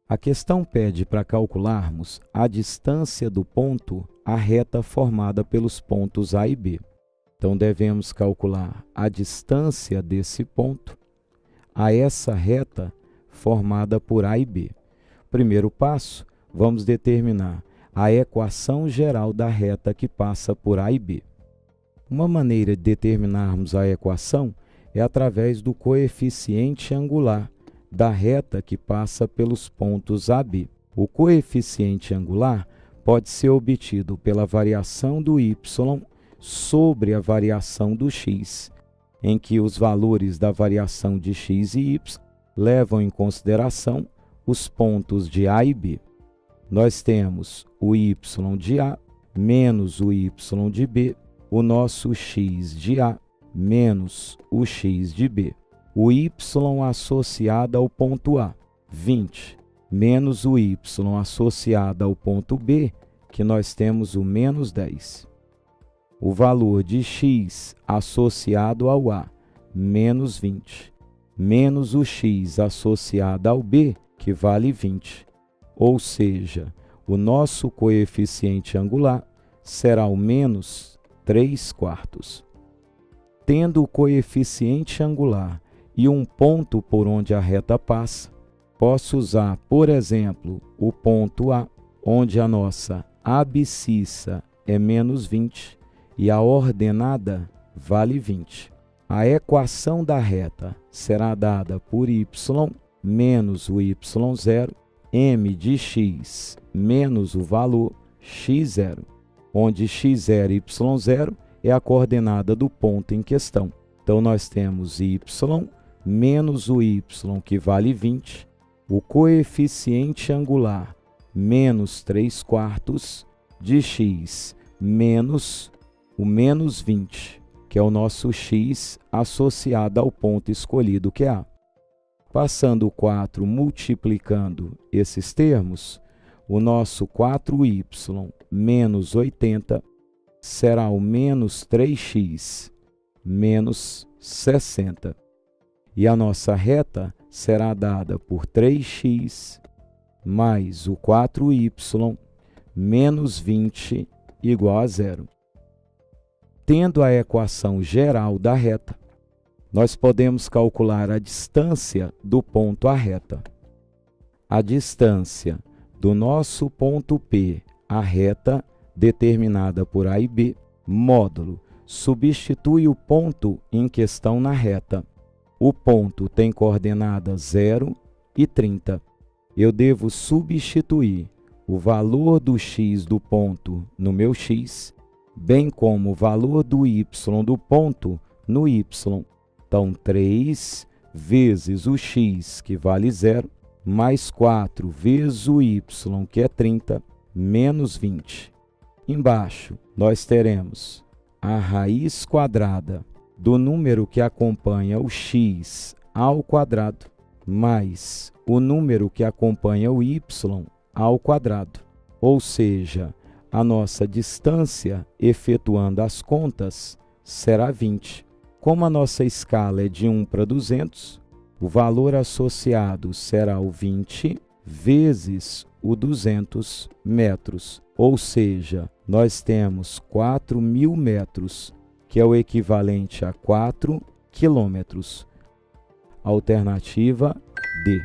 A questão pede para calcularmos a distância do ponto à reta formada pelos pontos A e B. Então, devemos calcular a distância desse ponto a essa reta formada por A e B. Primeiro passo, vamos determinar a equação geral da reta que passa por A e B. Uma maneira de determinarmos a equação é através do coeficiente angular da reta que passa pelos pontos AB. O coeficiente angular pode ser obtido pela variação do y sobre a variação do x, em que os valores da variação de x e y levam em consideração os pontos de A e B. Nós temos o y de A menos o y de B, o nosso x de A menos o x de B. O y associado ao ponto A, 20, menos o y associado ao ponto B, que nós temos o menos 10. O valor de x associado ao A, menos 20, menos o x associado ao B, que vale 20. Ou seja, o nosso coeficiente angular será o menos 3/4. Tendo o coeficiente angular e um ponto por onde a reta passa, posso usar, por exemplo, o ponto A, onde a nossa abscissa é menos 20 e a ordenada vale 20. A equação da reta será dada por y menos o y0, m de x menos o valor x0, onde x0 e y0 é a coordenada do ponto em questão. Então, nós temos y menos o y, que vale 20, o coeficiente angular menos 3/4 de x menos o menos 20, que é o nosso x associado ao ponto escolhido, que é A. Passando o 4 multiplicando esses termos, o nosso 4y menos 80 será o menos 3x menos 60. E a nossa reta será dada por 3x mais o 4y menos 20 igual a 0. Tendo a equação geral da reta, nós podemos calcular a distância do ponto à reta. A distância do nosso ponto P à reta, determinada por A e B, módulo, substitui o ponto em questão na reta. O ponto tem coordenadas 0 e 30. Eu devo substituir o valor do x do ponto no meu x, bem como o valor do y do ponto no y. Então, 3 vezes o x, que vale 0, mais 4 vezes o y, que é 30, menos 20. Embaixo, nós teremos a raiz quadrada do número que acompanha o x ao quadrado, mais o número que acompanha o y ao quadrado. Ou seja, a nossa distância, efetuando as contas, será 20. Como a nossa escala é de 1 para 200, o valor associado será o 20 vezes o 200 metros. Ou seja, nós temos 4.000 metros, que é o equivalente a 4 quilômetros. Alternativa D.